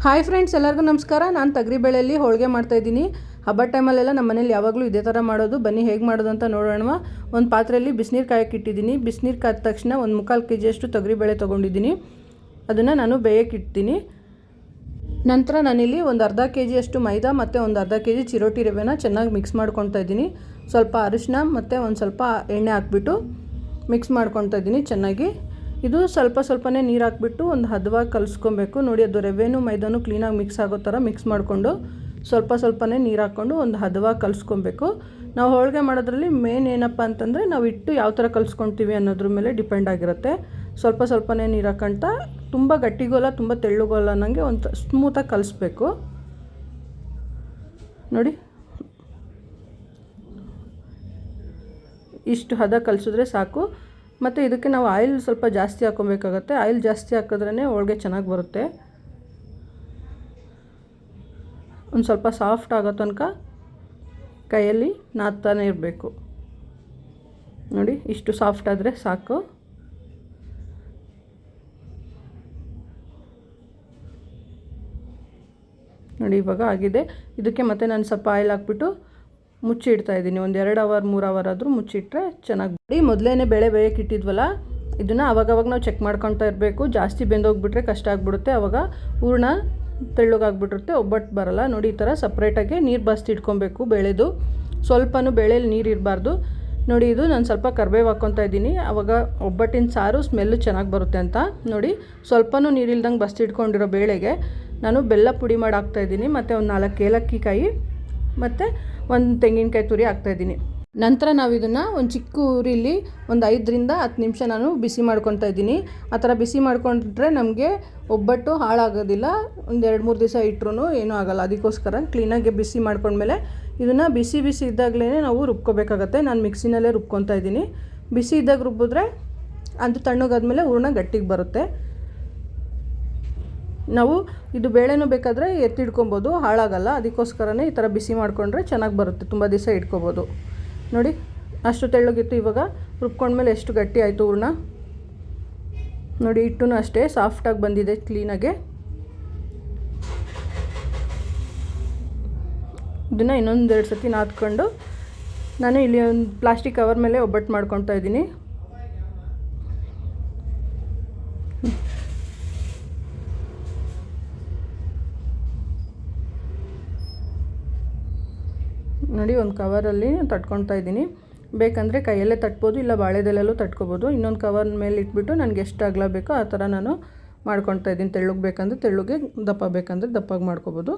Hi friends, ಎಲ್ಲರಿಗೂ ನಮಸ್ಕಾರ. ನಾನು ತೊಗರಿಬೇಳೆಯಲ್ಲಿ ಹೋಳಿಗೆ ಮಾಡ್ತಾಯಿದ್ದೀನಿ. ಹಬ್ಬ ಟೈಮಲ್ಲೆಲ್ಲ ನಮ್ಮ ಮನೇಲಿ ಯಾವಾಗಲೂ ಇದೇ ಥರ ಮಾಡೋದು. ಬನ್ನಿ ಹೇಗೆ ಮಾಡೋದು ಅಂತ ನೋಡೋಣ. ಒಂದು ಪಾತ್ರೆಯಲ್ಲಿ ಬಿಸಿನೀರು ಕಾಯಕ್ಕೆ ಇಟ್ಟಿದ್ದೀನಿ. ಬಿಸಿನೀರು ಕಾದ ತಕ್ಷಣ ಒಂದು 3/4 kg ತೊಗರಿಬೇಳೆ ತೊಗೊಂಡಿದ್ದೀನಿ. ಅದನ್ನು ನಾನು ಬೇಯಕ್ಕೆ ಇಡ್ತೀನಿ. ನಂತರ ನಾನಿಲ್ಲಿ ಒಂದು ಅರ್ಧ kg ಮೈದಾ ಮತ್ತು ಒಂದು ಅರ್ಧ kg ಚಿರೋಟಿ ರವೆನ ಚೆನ್ನಾಗಿ ಮಿಕ್ಸ್ ಮಾಡ್ಕೊತಾ ಇದ್ದೀನಿ. ಸ್ವಲ್ಪ ಅರಿಶಿನ ಮತ್ತು ಒಂದು ಸ್ವಲ್ಪ ಎಣ್ಣೆ ಹಾಕ್ಬಿಟ್ಟು ಮಿಕ್ಸ್ ಮಾಡ್ಕೊತಾ ಇದ್ದೀನಿ ಚೆನ್ನಾಗಿ. ಇದು ಸ್ವಲ್ಪನೇ ನೀರು ಹಾಕ್ಬಿಟ್ಟು ಒಂದು ಹದವಾಗಿ ಕಲಿಸ್ಕೊಬೇಕು. ನೋಡಿ, ಅದು ರವೆನೂ ಮೈದಾನು ಕ್ಲೀನಾಗಿ ಮಿಕ್ಸ್ ಆಗೋ ಥರ ಮಿಕ್ಸ್ ಮಾಡಿಕೊಂಡು ಸ್ವಲ್ಪನೇ ನೀರು ಹಾಕ್ಕೊಂಡು ಒಂದು ಹದವಾಗಿ ಕಲಿಸ್ಕೊಬೇಕು. ನಾವು ಹೋಳಿಗೆ ಮಾಡೋದ್ರಲ್ಲಿ ಮೇನ್ ಏನಪ್ಪ ಅಂತಂದರೆ ನಾವು ಹಿಟ್ಟು ಯಾವ ಥರ ಕಲಿಸ್ಕೊಳ್ತೀವಿ ಅನ್ನೋದ್ರ ಮೇಲೆ ಡಿಪೆಂಡ್ ಆಗಿರುತ್ತೆ. ಸ್ವಲ್ಪನೇ ನೀರು ಹಾಕ್ಕೊಂತ ತುಂಬ ಗಟ್ಟಿಗೋಲ್ಲ ತುಂಬ ತೆಳ್ಳಗೋಲ್ಲ ಅನ್ನಂಗೆ ಒಂದು ಸ್ಮೂತಾಗಿ ಕಲಿಸ್ಬೇಕು. ನೋಡಿ, ಇಷ್ಟು ಹದ ಕಲಿಸಿದ್ರೆ ಸಾಕು. ಮತ್ತು ಇದಕ್ಕೆ ನಾವು ಆಯಿಲ್ ಸ್ವಲ್ಪ ಜಾಸ್ತಿ ಹಾಕ್ಕೊಬೇಕಾಗತ್ತೆ. ಆಯಿಲ್ ಜಾಸ್ತಿ ಹಾಕಿದ್ರೇ ಹೋಳಿಗೆ ಚೆನ್ನಾಗಿ ಬರುತ್ತೆ. ಒಂದು ಸ್ವಲ್ಪ ಸಾಫ್ಟ್ ಆಗೋ ತನಕ ಕೈಯಲ್ಲಿ ನಾದ್ತಾನೆ ಇರಬೇಕು. ನೋಡಿ, ಇಷ್ಟು ಸಾಫ್ಟ್ ಆದರೆ ಸಾಕು. ನೋಡಿ, ಇವಾಗ ಆಗಿದೆ. ಇದಕ್ಕೆ ಮತ್ತೆ ನಾನು ಸ್ವಲ್ಪ ಆಯಿಲ್ ಹಾಕ್ಬಿಟ್ಟು ಮುಚ್ಚಿಡ್ತಾ ಇದ್ದೀನಿ. ಒಂದು 2 ಅವರ್ 3 ಅವರ್ ಆದರೂ ಮುಚ್ಚಿಟ್ರೆ ಚೆನ್ನಾಗಿ ಬಿಡಿ. ಮೊದಲೇ ಬೇಳೆ ಬೇಯಕ್ಕೆ ಇಟ್ಟಿದ್ವಲ್ಲ, ಇದನ್ನು ಅವಾಗವಾಗ ನಾವು ಚೆಕ್ ಮಾಡ್ಕೊತಾ ಇರಬೇಕು. ಜಾಸ್ತಿ ಬೆಂದೋಗ್ಬಿಟ್ರೆ ಕಷ್ಟ ಆಗಿಬಿಡುತ್ತೆ. ಆವಾಗ ಹೂರ್ಣ ತೆಳ್ಳಗಾಗ್ಬಿಟ್ಟಿರುತ್ತೆ, ಒಬ್ಬಟ್ಟು ಬರಲ್ಲ. ನೋಡಿ, ಈ ಥರ ಸಪ್ರೇಟಾಗಿ ನೀರು ಬಸ್ತಿ ಇಟ್ಕೊಬೇಕು. ಬೇಳೆದು ಸ್ವಲ್ಪನೂ ಬೇಳೆಯಲ್ಲಿ ನೀರು ಇರಬಾರ್ದು. ನೋಡಿ, ಇದು ನಾನು ಸ್ವಲ್ಪ ಕರಿಬೇವು ಹಾಕ್ಕೊತಾ ಇದ್ದೀನಿ. ಆವಾಗ ಒಬ್ಬಟ್ಟಿನ ಸಾರು ಸ್ಮೆಲ್ಲು ಚೆನ್ನಾಗಿ ಬರುತ್ತೆ ಅಂತ. ನೋಡಿ, ಸ್ವಲ್ಪನೂ ನೀರಿಲ್ದಂಗೆ ಬಸ್ತಿ ಇಟ್ಕೊಂಡಿರೋ ಬೇಳೆಗೆ ನಾನು ಬೆಲ್ಲ ಪುಡಿ ಮಾಡಿ ಹಾಕ್ತಾಯಿದ್ದೀನಿ. ಮತ್ತು ಒಂದು 4 ಏಲಕ್ಕಿ ಕಾಯಿ ಮತ್ತು ಒಂದು ತೆಂಗಿನಕಾಯಿ ತುರಿ ಹಾಕ್ತಾಯಿದ್ದೀನಿ. ನಂತರ ನಾವು ಇದನ್ನು ಒಂದು ಚಿಕ್ಕ ಉರಿಲಿ ಒಂದು 5ರಿಂದ 10 ನಿಮಿಷ ನಾನು ಬಿಸಿ ಮಾಡ್ಕೊತಾ ಇದ್ದೀನಿ. ಆ ಥರ ಬಿಸಿ ಮಾಡ್ಕೊಂಡ್ರೆ ನಮಗೆ ಒಬ್ಬಟ್ಟು ಹಾಳಾಗೋದಿಲ್ಲ. ಒಂದು 2-3 ದಿವಸ ಇಟ್ಟರು ಏನೂ ಆಗೋಲ್ಲ. ಅದಕ್ಕೋಸ್ಕರ ಕ್ಲೀನಾಗಿ ಬಿಸಿ ಮಾಡ್ಕೊಂಡ್ಮೇಲೆ ಇದನ್ನು ಬಿಸಿ ಇದ್ದಾಗಲೇ ನಾವು ರುಬ್ಕೋಬೇಕಾಗತ್ತೆ. ನಾನು ಮಿಕ್ಸಿನಲ್ಲೇ ರುಬ್ಕೊತಾ ಇದ್ದೀನಿ. ಬಿಸಿ ಇದ್ದಾಗ ರುಬ್ಬಿದ್ರೆ ಅದು ತಣ್ಣಗಾದ್ಮೇಲೆ ಹೂರ್ಣ ಗಟ್ಟಿಗೆ ಬರುತ್ತೆ. ನಾವು ಇದು ಬೇಳೆನೂ ಬೇಕಾದರೆ ಎತ್ತಿಡ್ಕೊಬೋದು, ಹಾಳಾಗಲ್ಲ. ಅದಕ್ಕೋಸ್ಕರನೇ ಈ ಥರ ಬಿಸಿ ಮಾಡಿಕೊಂಡ್ರೆ ಚೆನ್ನಾಗಿ ಬರುತ್ತೆ, ತುಂಬ ದಿವಸ ಇಟ್ಕೊಬೋದು. ನೋಡಿ, ಅಷ್ಟು ತೆಳ್ಳಗಿತ್ತು. ಇವಾಗ ರುಬ್ಕೊಂಡ್ಮೇಲೆ ಎಷ್ಟು ಗಟ್ಟಿ ಆಯಿತು ಹೂರ್ಣ. ನೋಡಿ, ಹಿಟ್ಟೂ ಅಷ್ಟೇ ಸಾಫ್ಟಾಗಿ ಬಂದಿದೆ ಕ್ಲೀನಾಗೆ. ಇದನ್ನು ಇನ್ನೊಂದು 2 ಸತಿ ನಾದ್ಕೊಂಡು ನಾನು ಇಲ್ಲಿ ಒಂದು ಪ್ಲಾಸ್ಟಿಕ್ ಕವರ್ ಮೇಲೆ ಒಬ್ಬಟ್ಟು ಮಾಡ್ಕೊತಾ ಇದ್ದೀನಿ. ನೋಡಿ, ಒಂದು ಕವರಲ್ಲಿ ತಟ್ಕೊತಾ ಇದ್ದೀನಿ. ಬೇಕಂದರೆ ಕೈಯಲ್ಲೇ ತಟ್ಬೋದು, ಇಲ್ಲ ಬಾಳೆದೆಲೆಲ್ಲೂ ತಟ್ಕೊಬೋದು. ಇನ್ನೊಂದು ಕವರ್ ಮೇಲೆ ಇಟ್ಬಿಟ್ಟು ನನಗೆ ಎಷ್ಟು ಅಗಲ ಬೇಕೋ ಆ ಥರ ನಾನು ಮಾಡ್ಕೊತಾ ಇದ್ದೀನಿ. ತೆಳ್ಳಗೆ ಬೇಕಂದರೆ ತೆಳ್ಳಗೆ, ದಪ್ಪ ಬೇಕಂದರೆ ದಪ್ಪಾಗಿ ಮಾಡ್ಕೊಬೋದು.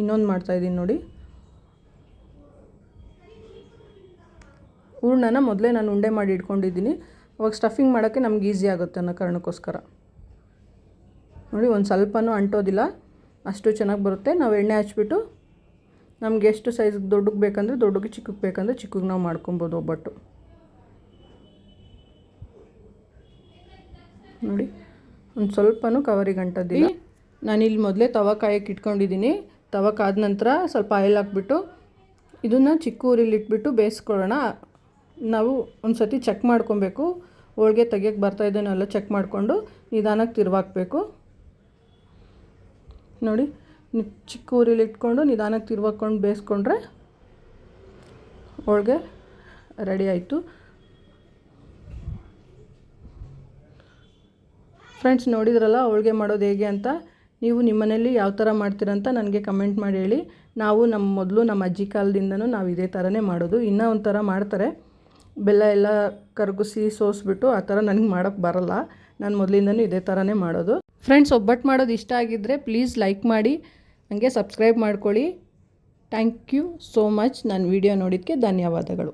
ಇನ್ನೊಂದು ಮಾಡ್ತಾಯಿದ್ದೀನಿ ನೋಡಿ. ಹೂರ್ಣನ ಮೊದಲೇ ನಾನು ಉಂಡೆ ಮಾಡಿ ಇಟ್ಕೊಂಡಿದ್ದೀನಿ. ಅವಾಗ ಸ್ಟಫಿಂಗ್ ಮಾಡೋಕ್ಕೆ ನಮ್ಗೆ ಈಸಿ ಆಗುತ್ತೆ ಅನ್ನೋ ಕಾರಣಕ್ಕೋಸ್ಕರ. ನೋಡಿ, ಒಂದು ಸ್ವಲ್ಪನೂ ಅಂಟೋದಿಲ್ಲ, ಅಷ್ಟು ಚೆನ್ನಾಗಿ ಬರುತ್ತೆ. ನಾವು ಎಣ್ಣೆ ಹಚ್ಬಿಟ್ಟು ನಮ್ಗೆ ಎಷ್ಟು ಸೈಜ್ಗೆ ದೊಡ್ಡಗೆ ಬೇಕಂದರೆ ದೊಡ್ಡಗೆ, ಚಿಕ್ಕಗೆ ಬೇಕಂದರೆ ಚಿಕ್ಕಗೆ ನಾವು ಮಾಡ್ಕೊಬೋದು ಒಬ್ಬಟ್ಟು. ನೋಡಿ, ಒಂದು ಸ್ವಲ್ಪನೂ ಕವರಿಗೆ ಅಂಟೋದಿಲ್ಲ. ನಾನಿಲ್ಲಿ ಮೊದಲೇ ತವ ಕಾಯಕ್ಕೆ ಇಟ್ಕೊಂಡಿದ್ದೀನಿ. ತವ ಕಾದ ನಂತರ ಸ್ವಲ್ಪ ಆಯಿಲ್ ಹಾಕ್ಬಿಟ್ಟು ಇದನ್ನು ಚಿಕ್ಕ ಉರಿಲಿ ಇಟ್ಬಿಟ್ಟು ಬೇಯಿಸ್ಕೊಳ್ಳೋಣ. ನಾವು ಒಂದು ಸತಿ ಚೆಕ್ ಮಾಡ್ಕೊಬೇಕು, ಹೋಳಿಗೆ ತೆಗಿಯೋಕ್ಕೆ ಬರ್ತಾಯಿದ್ದೇನೋ ಎಲ್ಲ ಚೆಕ್ ಮಾಡಿಕೊಂಡು ನಿಧಾನಕ್ಕೆ ತಿರುವಾಕಬೇಕು. ನೋಡಿ, ಚಿಕ್ಕ ಉರಿಲಿ ಇಟ್ಕೊಂಡು ನಿಧಾನಕ್ಕೆ ತಿರುವಾಕೊಂಡು ಬೇಯಿಸ್ಕೊಂಡ್ರೆ ಹೋಳಿಗೆ ರೆಡಿ ಆಯಿತು. ಫ್ರೆಂಡ್ಸ್, ನೋಡಿದ್ರಲ್ಲ ಹೋಳಿಗೆ ಮಾಡೋದು ಹೇಗೆ ಅಂತ. ನೀವು ನಿಮ್ಮ ಮನೇಲಿ ಯಾವ ಥರ ಮಾಡ್ತೀರಂತ ನನಗೆ ಕಮೆಂಟ್ ಮಾಡಿ ಹೇಳಿ. ನಾವು ನಮ್ಮ ಅಜ್ಜಿ ಕಾಲದಿಂದನೂ ನಾವು ಇದೇ ಥರನೇ ಮಾಡೋದು. ಇನ್ನೂ ಒಂಥರ ಮಾಡ್ತಾರೆ, ಬೆಲ್ಲ ಎಲ್ಲ ಕರಗಿಸಿ ಸೋಸ್ಬಿಟ್ಟು. ಆ ಥರ ನನಗೆ ಮಾಡೋಕ್ಕೆ ಬರಲ್ಲ. ನಾನು ಮೊದಲಿಂದನೂ ಇದೇ ಥರನೇ ಮಾಡೋದು. ಫ್ರೆಂಡ್ಸ್, ಒಬ್ಬಟ್ಟು ಮಾಡೋದು ಇಷ್ಟ ಆಗಿದ್ದರೆ ಪ್ಲೀಸ್ ಲೈಕ್ ಮಾಡಿ, ನನಗೆ ಸಬ್ಸ್ಕ್ರೈಬ್ ಮಾಡ್ಕೊಳ್ಳಿ. Thank you so much. ನನ್ನ ವಿಡಿಯೋ ನೋಡಿದ್ದಕ್ಕೆ ಧನ್ಯವಾದಗಳು.